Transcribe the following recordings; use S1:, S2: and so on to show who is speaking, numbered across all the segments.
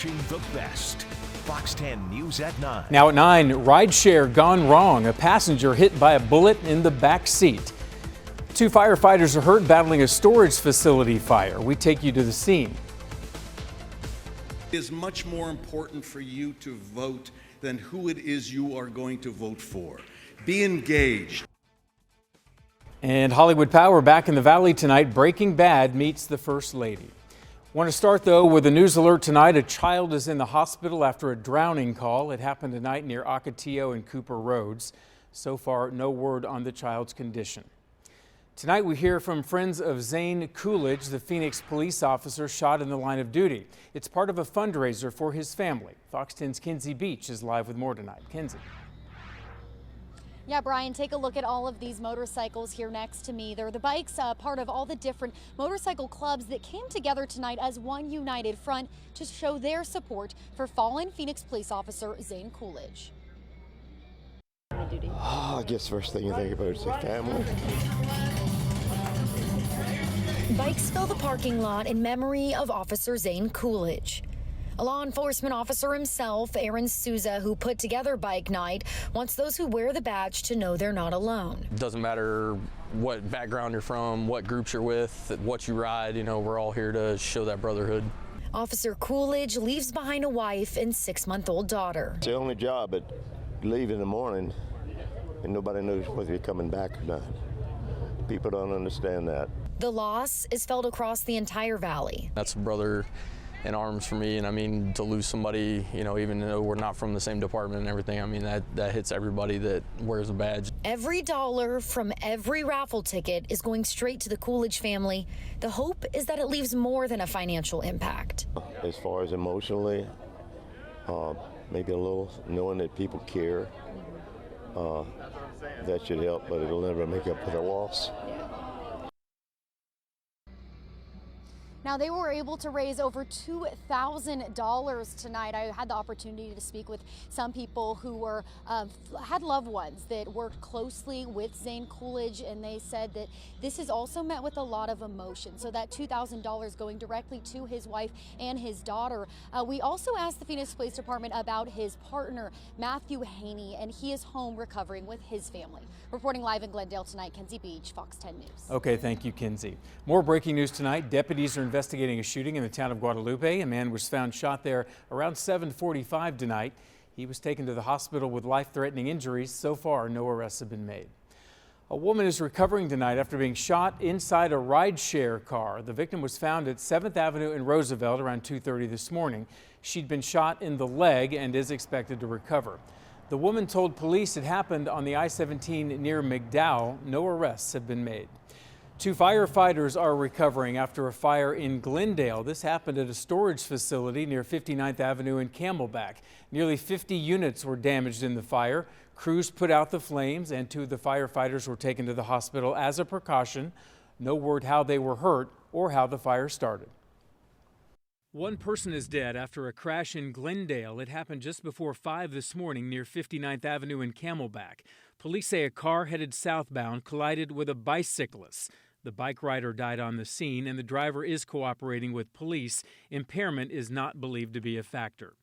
S1: watching the best. Fox 10 News at 9.
S2: Now at 9, rideshare gone wrong. A passenger hit by a bullet in the back seat. 2 firefighters are hurt battling a storage facility fire. We take you to the scene.
S3: It is much more important for you to vote than who it is you are going to vote for. Be engaged.
S2: And Hollywood Power back in the Valley tonight. Breaking Bad meets the First Lady. Want to start though with a news alert tonight. A child is in the hospital after a drowning call. It happened tonight near Ocotillo and Cooper Roads. So far, no word on the child's condition. Tonight we hear from friends of Zane Coolidge, the Phoenix police officer shot in the line of duty. It's part of a fundraiser for his family. Fox 10's Kenzie Beach is live with more tonight. Kenzie.
S4: Yeah, Brian, take a look at all of these motorcycles here next to me. They're the bikes, part of all the different motorcycle clubs that came together tonight as one united front to show their support for fallen Phoenix police officer Zane Coolidge.
S5: I guess first thing you think about is your family.
S6: Bikes fill the parking lot in memory of Officer Zane Coolidge. A law enforcement officer himself, Aaron Souza, who put together Bike Night, wants those who wear the badge to know they're not alone.
S7: Doesn't matter what background you're from, what groups you're with, what you ride, we're all here to show that brotherhood. Officer
S6: Coolidge leaves behind a wife and 6-month-old daughter.
S5: It's the only job, but leave in the morning and nobody knows whether you're coming back or not. People don't understand that.
S6: The loss is felt across the entire valley.
S7: That's a brother in arms for me, and to lose somebody, even though we're not from the same department and everything, that hits everybody that wears a badge.
S6: Every dollar from every raffle ticket is going straight to the Coolidge family. The hope is that it leaves more than a financial impact.
S5: As far as emotionally, maybe a little knowing that people care, that should help, but it'll never make up for the loss.
S4: Now, they were able to raise over $2,000 tonight. I had the opportunity to speak with some people who were had loved ones that worked closely with Zane Coolidge, and they said that this is also met with a lot of emotion. So that $2,000 going directly to his wife and his daughter. We also asked the Phoenix Police Department about his partner, Matthew Haney, and he is home recovering with his family. Reporting live in Glendale tonight, Kenzie Beach, Fox 10 News.
S2: Okay, thank you, Kenzie. More breaking news tonight. Deputies are investigating a shooting in the town of Guadalupe. A man was found shot there around 7:45 tonight. He was taken to the hospital with life-threatening injuries. So far, no arrests have been made. A woman is recovering tonight after being shot inside a rideshare car. The victim was found at 7th Avenue in Roosevelt around 2:30 this morning. She'd been shot in the leg and is expected to recover. The woman told police it happened on the I-17 near McDowell. No arrests have been made. 2 firefighters are recovering after a fire in Glendale. This happened at a storage facility near 59th Avenue in Camelback. Nearly 50 units were damaged in the fire. Crews put out the flames and 2 of the firefighters were taken to the hospital as a precaution. No word how they were hurt or how the fire started. 1 person is dead after a crash in Glendale. It happened just before 5 this morning near 59th Avenue in Camelback. Police say a car headed southbound collided with a bicyclist. The bike rider died on the scene, and the driver is cooperating with police. Impairment is not believed to be a factor.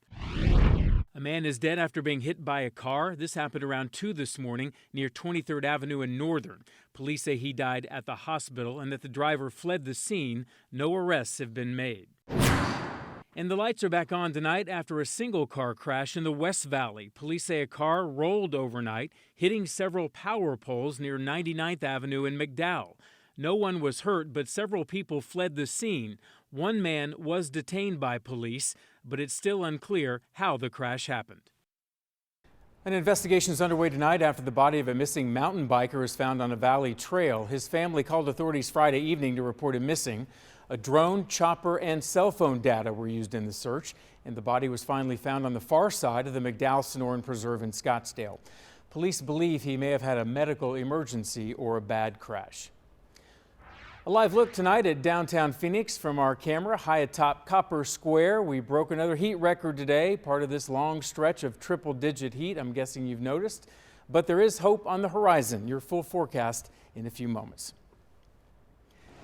S2: A man is dead after being hit by a car. This happened around 2 this morning near 23rd Avenue in Northern. Police say he died at the hospital and that the driver fled the scene. No arrests have been made. And the lights are back on tonight after a single car crash in the West Valley. Police say a car rolled overnight, hitting several power poles near 99th Avenue in McDowell. No one was hurt, but several people fled the scene. 1 man was detained by police, but it's still unclear how the crash happened. An investigation is underway tonight after the body of a missing mountain biker is found on a valley trail. His family called authorities Friday evening to report him missing. A drone, chopper, and cell phone data were used in the search, and the body was finally found on the far side of the McDowell-Sonoran Preserve in Scottsdale. Police believe he may have had a medical emergency or a bad crash. A live look tonight at downtown Phoenix from our camera high atop Copper Square. We broke another heat record today, part of this long stretch of triple-digit heat. I'm guessing you've noticed, but there is hope on the horizon. Your full forecast in a few moments.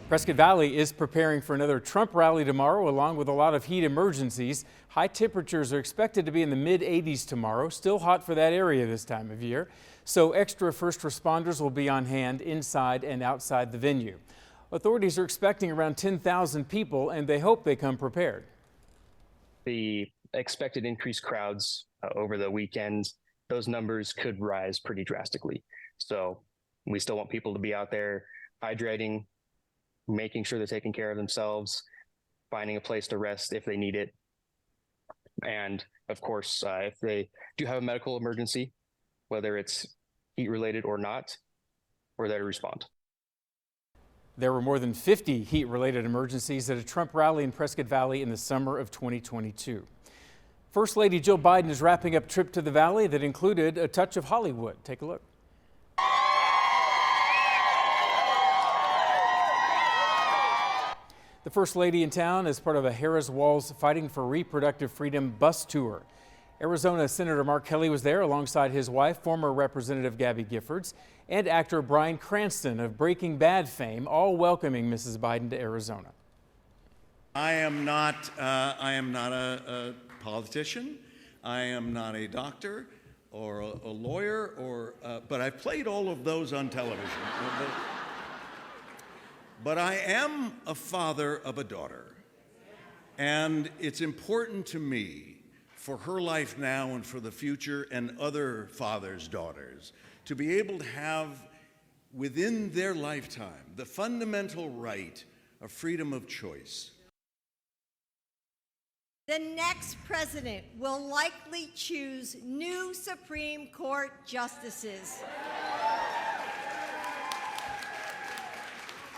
S2: Prescott Valley is preparing for another Trump rally tomorrow, along with a lot of heat emergencies. High temperatures are expected to be in the mid-80s tomorrow, still hot for that area this time of year. So extra first responders will be on hand inside and outside the venue. Authorities are expecting around 10,000 people, and they hope they come prepared.
S8: The expected increased crowds over the weekend, those numbers could rise pretty drastically. So we still want people to be out there hydrating, making sure they're taking care of themselves, finding a place to rest if they need it. And of course, if they do have a medical emergency, whether it's heat related or not, we're there to respond.
S2: There were more than 50 heat-related emergencies at a Trump rally in Prescott Valley in the summer of 2022. First Lady Jill Biden is wrapping up a trip to the valley that included a touch of Hollywood. Take a look. The First Lady in town is part of a Harris Walls Fighting for Reproductive Freedom bus tour. Arizona Senator Mark Kelly was there alongside his wife, former Representative Gabby Giffords, and actor Bryan Cranston of Breaking Bad fame, all welcoming Mrs. Biden to Arizona.
S3: I am not a politician. I am not a doctor or a lawyer, but I've played all of those on television. But I am a father of a daughter, and it's important to me for her life now and for the future and other fathers' daughters to be able to have within their lifetime the fundamental right of freedom of choice.
S9: The next president will likely choose new Supreme Court justices.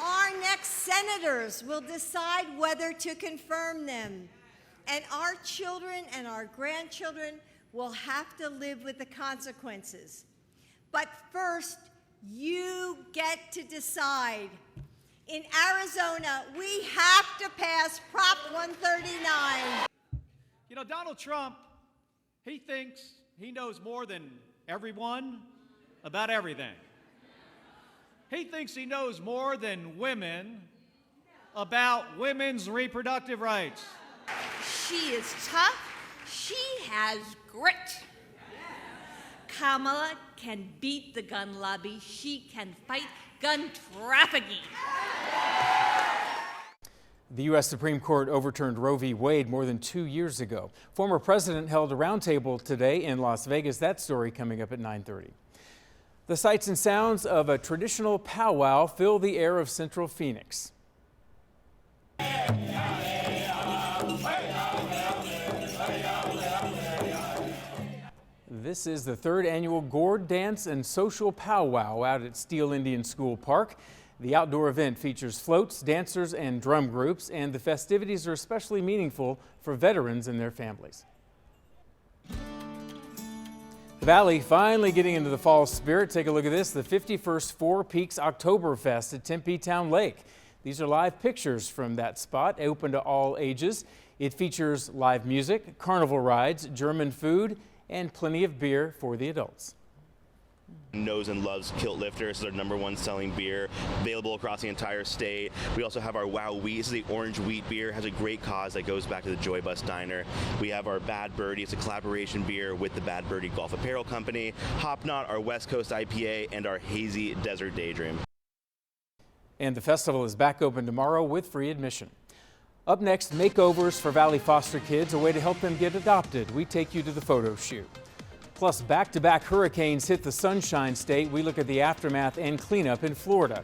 S9: Our next senators will decide whether to confirm them, and our children and our grandchildren will have to live with the consequences. But first, you get to decide. In Arizona, we have to pass Prop 139.
S10: You know, Donald Trump, he thinks he knows more than everyone about everything. He thinks he knows more than women about women's reproductive rights.
S9: She is tough. She has grit.
S11: Kamala can beat the gun lobby. She can fight gun trafficking.
S2: The U.S. Supreme Court overturned Roe v. Wade more than 2 years ago. Former president held a roundtable today in Las Vegas. That story coming up at 9:30. The sights and sounds of a traditional powwow fill the air of Central Phoenix. This is the third annual Gourd Dance and Social Powwow out at Steele Indian School Park. The outdoor event features floats, dancers, and drum groups, and the festivities are especially meaningful for veterans and their families. The Valley finally getting into the fall spirit. Take a look at this, the 51st Four Peaks Oktoberfest at Tempe Town Lake. These are live pictures from that spot, open to all ages. It features live music, carnival rides, German food, and plenty of beer for the adults.
S12: Knows and loves Kilt Lifter. This is our #1 selling beer, available across the entire state. We also have our Wow Wheat. This is the orange wheat beer. It has a great cause that goes back to the Joy Bus Diner. We have our Bad Birdie. It's a collaboration beer with the Bad Birdie Golf Apparel Company. Hop Knot, our West Coast IPA, and our Hazy Desert Daydream.
S2: And the festival is back open tomorrow with free admission. Up next, makeovers for Valley foster kids, a way to help them get adopted. We take you to the photo shoot. Plus, back-to-back hurricanes hit the Sunshine State. We look at the aftermath and cleanup in Florida.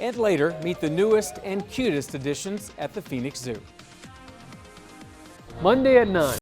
S2: And later, meet the newest and cutest additions at the Phoenix Zoo.
S13: Monday at 9.